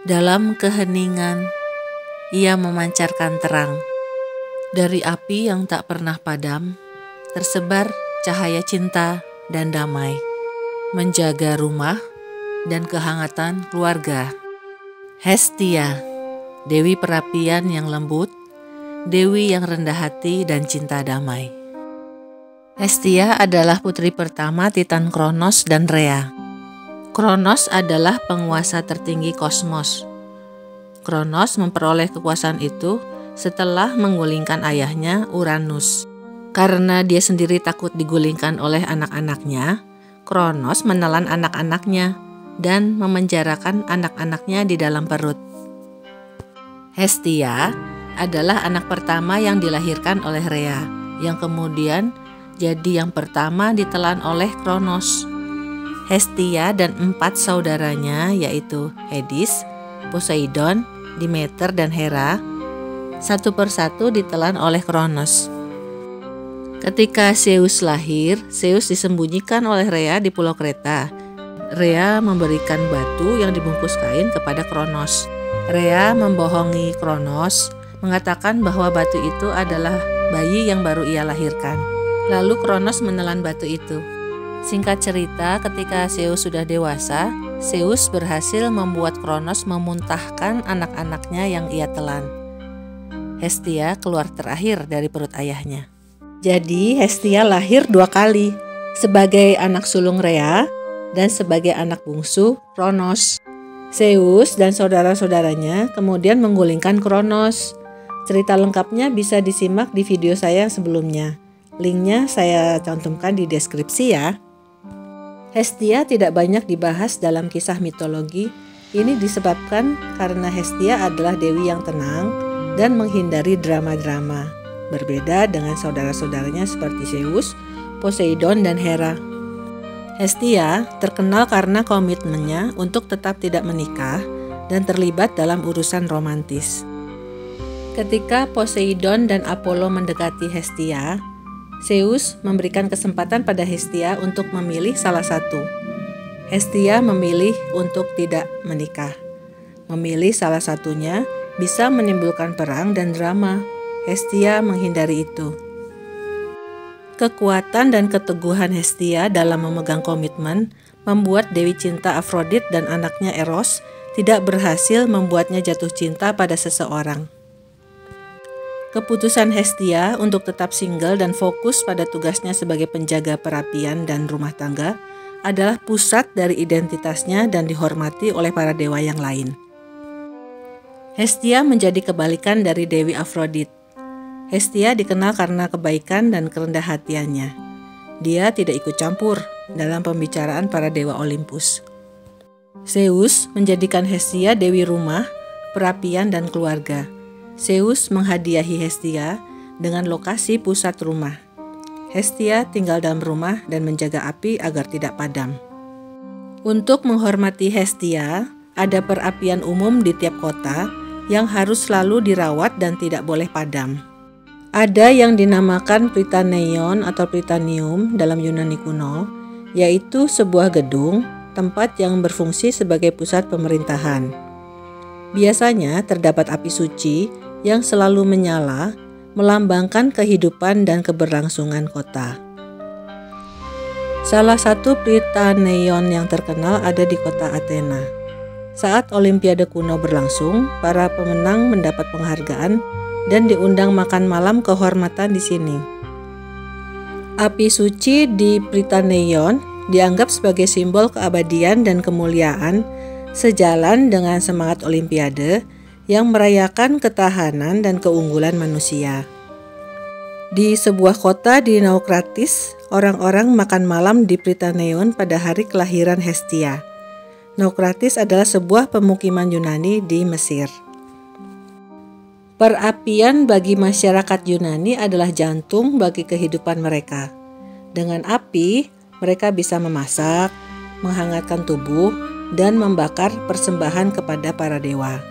Dalam keheningan, ia memancarkan terang. Dari api yang tak pernah padam, tersebar cahaya cinta dan damai, menjaga rumah dan kehangatan keluarga. Hestia, dewi perapian yang lembut, dewi yang rendah hati dan cinta damai. Hestia adalah putri pertama Titan Kronos dan Rhea. Kronos adalah penguasa tertinggi kosmos. Kronos memperoleh kekuasaan itu setelah menggulingkan ayahnya Uranus. Karena dia sendiri takut digulingkan oleh anak-anaknya, Kronos menelan anak-anaknya dan memenjarakan anak-anaknya di dalam perut. Hestia adalah anak pertama yang dilahirkan oleh Rhea, yang kemudian jadi yang pertama ditelan oleh Kronos. Hestia dan 4 saudaranya yaitu Hades, Poseidon, Demeter, dan Hera satu persatu ditelan oleh Kronos. Ketika Zeus lahir, Zeus disembunyikan oleh Rhea di Pulau Kreta. Rhea memberikan batu yang dibungkus kain kepada Kronos. Rhea membohongi Kronos, mengatakan bahwa batu itu adalah bayi yang baru ia lahirkan. Lalu Kronos menelan batu itu. Singkat cerita, ketika Zeus sudah dewasa, Zeus berhasil membuat Kronos memuntahkan anak-anaknya yang ia telan. Hestia keluar terakhir dari perut ayahnya. Jadi Hestia lahir 2 kali, sebagai anak sulung Rhea dan sebagai anak bungsu Kronos. Zeus dan saudara-saudaranya kemudian menggulingkan Kronos. Cerita lengkapnya bisa disimak di video saya sebelumnya. Linknya saya cantumkan di deskripsi ya. Hestia tidak banyak dibahas dalam kisah mitologi. Ini disebabkan karena Hestia adalah dewi yang tenang dan menghindari drama-drama. Berbeda dengan saudara-saudaranya seperti Zeus, Poseidon, dan Hera. Hestia terkenal karena komitmennya untuk tetap tidak menikah dan terlibat dalam urusan romantis. Ketika Poseidon dan Apollo mendekati Hestia, Zeus memberikan kesempatan pada Hestia untuk memilih salah satu. Hestia memilih untuk tidak menikah. Memilih salah satunya bisa menimbulkan perang dan drama. Hestia menghindari itu. Kekuatan dan keteguhan Hestia dalam memegang komitmen membuat Dewi Cinta Aphrodite dan anaknya Eros tidak berhasil membuatnya jatuh cinta pada seseorang. Keputusan Hestia untuk tetap single dan fokus pada tugasnya sebagai penjaga perapian dan rumah tangga adalah pusat dari identitasnya dan dihormati oleh para dewa yang lain. Hestia menjadi kebalikan dari Dewi Aphrodite. Hestia dikenal karena kebaikan dan kerendah hatiannya. Dia tidak ikut campur dalam pembicaraan para dewa Olympus. Zeus menjadikan Hestia dewi rumah, perapian, dan keluarga. Zeus menghadiahi Hestia dengan lokasi pusat rumah. Hestia tinggal dalam rumah dan menjaga api agar tidak padam. Untuk menghormati Hestia, ada perapian umum di tiap kota yang harus selalu dirawat dan tidak boleh padam. Ada yang dinamakan Prytaneion atau Prytaneum dalam Yunani kuno, yaitu sebuah gedung, tempat yang berfungsi sebagai pusat pemerintahan. Biasanya terdapat api suci yang selalu menyala, melambangkan kehidupan dan keberlangsungan kota. Salah satu Prytaneion yang terkenal ada di kota Athena. Saat Olimpiade kuno berlangsung, para pemenang mendapat penghargaan dan diundang makan malam kehormatan di sini. Api suci di Prytaneion dianggap sebagai simbol keabadian dan kemuliaan, sejalan dengan semangat Olimpiade yang merayakan ketahanan dan keunggulan manusia. Di sebuah kota di Naukratis, orang-orang makan malam di Prytaneion pada hari kelahiran Hestia. Naukratis adalah sebuah pemukiman Yunani di Mesir. Perapian bagi masyarakat Yunani adalah jantung bagi kehidupan mereka. Dengan api, mereka bisa memasak, menghangatkan tubuh, dan membakar persembahan kepada para dewa.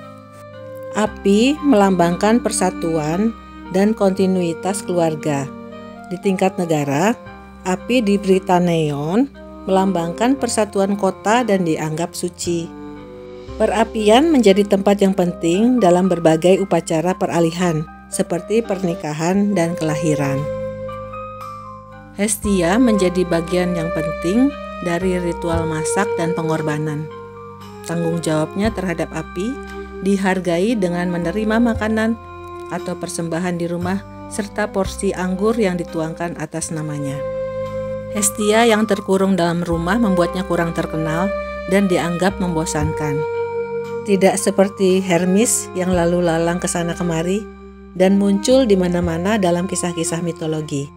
Api melambangkan persatuan dan kontinuitas keluarga. Di tingkat negara, api di Prytaneion melambangkan persatuan kota dan dianggap suci. Perapian menjadi tempat yang penting dalam berbagai upacara peralihan, seperti pernikahan dan kelahiran. Hestia menjadi bagian yang penting dari ritual masak dan pengorbanan. Tanggung jawabnya terhadap api dihargai dengan menerima makanan atau persembahan di rumah serta porsi anggur yang dituangkan atas namanya. Hestia yang terkurung dalam rumah membuatnya kurang terkenal dan dianggap membosankan. Tidak seperti Hermes yang lalu lalang ke sana kemari dan muncul di mana-mana dalam kisah-kisah mitologi.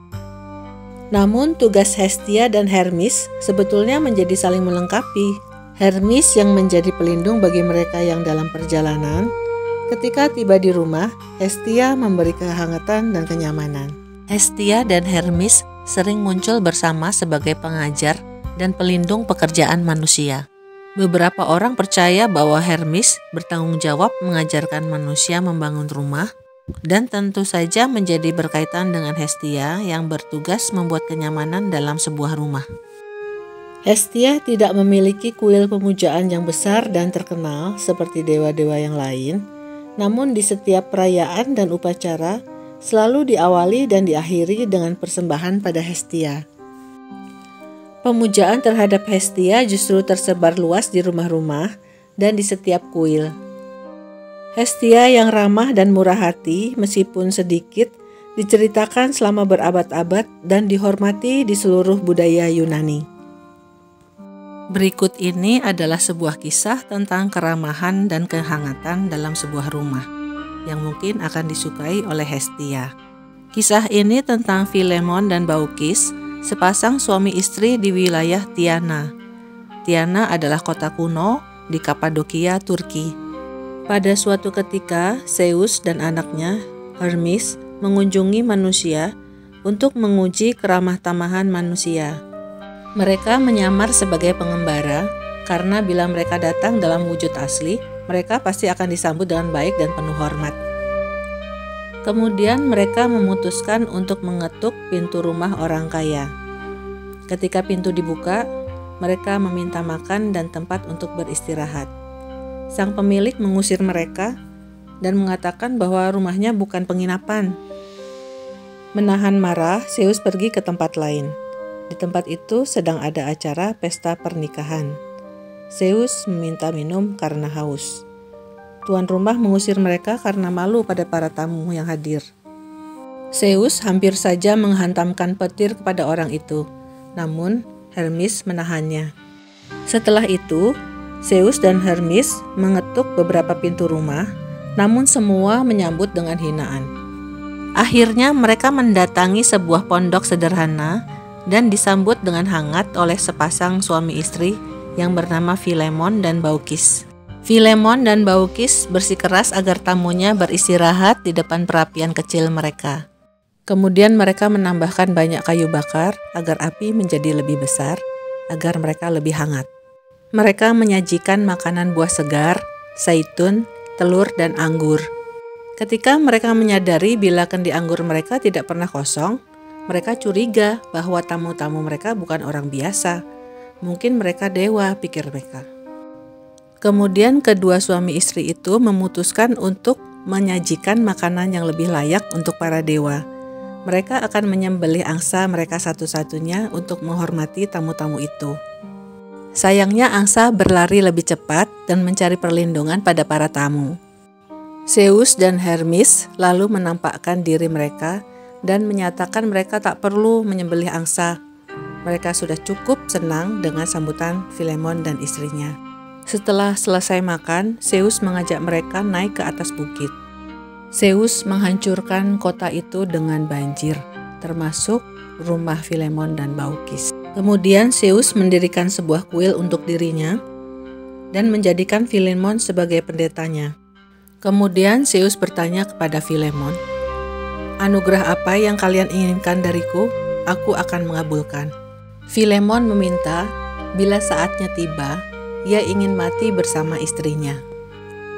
Namun tugas Hestia dan Hermes sebetulnya menjadi saling melengkapi. Hermes yang menjadi pelindung bagi mereka yang dalam perjalanan. Ketika tiba di rumah, Hestia memberi kehangatan dan kenyamanan. Hestia dan Hermes sering muncul bersama sebagai pengajar dan pelindung pekerjaan manusia. Beberapa orang percaya bahwa Hermes bertanggung jawab mengajarkan manusia membangun rumah dan tentu saja menjadi berkaitan dengan Hestia yang bertugas membuat kenyamanan dalam sebuah rumah. Hestia tidak memiliki kuil pemujaan yang besar dan terkenal seperti dewa-dewa yang lain, namun di setiap perayaan dan upacara selalu diawali dan diakhiri dengan persembahan pada Hestia. Pemujaan terhadap Hestia justru tersebar luas di rumah-rumah dan di setiap kuil. Hestia yang ramah dan murah hati, meskipun sedikit, diceritakan selama berabad-abad dan dihormati di seluruh budaya Yunani. Berikut ini adalah sebuah kisah tentang keramahan dan kehangatan dalam sebuah rumah yang mungkin akan disukai oleh Hestia. Kisah ini tentang Filemon dan Baukis, sepasang suami istri di wilayah Tiana. Tiana adalah kota kuno di Kapadokia, Turki. Pada suatu ketika, Zeus dan anaknya, Hermes, mengunjungi manusia untuk menguji keramah tamahan manusia. Mereka menyamar sebagai pengembara, karena bila mereka datang dalam wujud asli, mereka pasti akan disambut dengan baik dan penuh hormat. Kemudian mereka memutuskan untuk mengetuk pintu rumah orang kaya. Ketika pintu dibuka, mereka meminta makan dan tempat untuk beristirahat. Sang pemilik mengusir mereka dan mengatakan bahwa rumahnya bukan penginapan. Menahan marah, Zeus pergi ke tempat lain. Di tempat itu sedang ada acara pesta pernikahan. Zeus meminta minum karena haus. Tuan rumah mengusir mereka karena malu pada para tamu yang hadir. Zeus hampir saja menghantamkan petir kepada orang itu, namun Hermes menahannya. Setelah itu, Zeus dan Hermes mengetuk beberapa pintu rumah, namun semua menyambut dengan hinaan. Akhirnya mereka mendatangi sebuah pondok sederhana dan disambut dengan hangat oleh sepasang suami istri yang bernama Filemon dan Baukis. Filemon dan Baukis bersikeras agar tamunya beristirahat di depan perapian kecil mereka. Kemudian mereka menambahkan banyak kayu bakar agar api menjadi lebih besar, agar mereka lebih hangat. Mereka menyajikan makanan buah segar, zaitun, telur, dan anggur. Ketika mereka menyadari bila kendi anggur mereka tidak pernah kosong, mereka curiga bahwa tamu-tamu mereka bukan orang biasa. Mungkin mereka dewa, pikir mereka. Kemudian kedua suami istri itu memutuskan untuk menyajikan makanan yang lebih layak untuk para dewa. Mereka akan menyembelih angsa mereka satu-satunya untuk menghormati tamu-tamu itu. Sayangnya angsa berlari lebih cepat dan mencari perlindungan pada para tamu. Zeus dan Hermes lalu menampakkan diri mereka dan menyatakan mereka tak perlu menyembelih angsa. Mereka sudah cukup senang dengan sambutan Filemon dan istrinya. Setelah selesai makan, Zeus mengajak mereka naik ke atas bukit. Zeus menghancurkan kota itu dengan banjir, termasuk rumah Filemon dan Baukis. Kemudian Zeus mendirikan sebuah kuil untuk dirinya dan menjadikan Filemon sebagai pendetanya. Kemudian Zeus bertanya kepada Filemon, "Anugerah apa yang kalian inginkan dariku? Aku akan mengabulkan." Filemon meminta bila saatnya tiba, ia ingin mati bersama istrinya.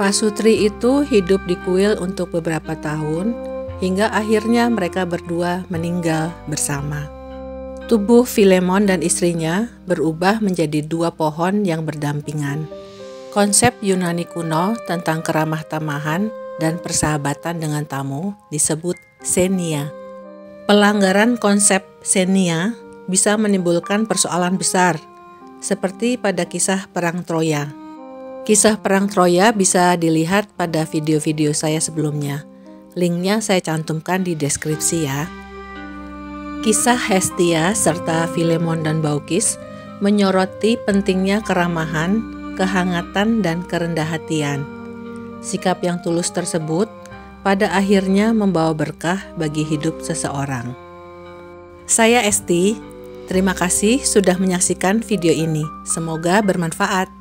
Pasutri itu hidup di kuil untuk beberapa tahun, hingga akhirnya mereka berdua meninggal bersama. Tubuh Filemon dan istrinya berubah menjadi dua pohon yang berdampingan. Konsep Yunani kuno tentang keramah tamahan dan persahabatan dengan tamu disebut xenia. Pelanggaran konsep xenia bisa menimbulkan persoalan besar, seperti pada kisah Perang Troya. Kisah Perang Troya bisa dilihat pada video-video saya sebelumnya. Linknya saya cantumkan di deskripsi ya. Kisah Hestia serta Filemon dan Baukis menyoroti pentingnya keramahan, kehangatan, dan kerendah hatian. Sikap yang tulus tersebut pada akhirnya membawa berkah bagi hidup seseorang. Saya Esti, terima kasih sudah menyaksikan video ini. Semoga bermanfaat.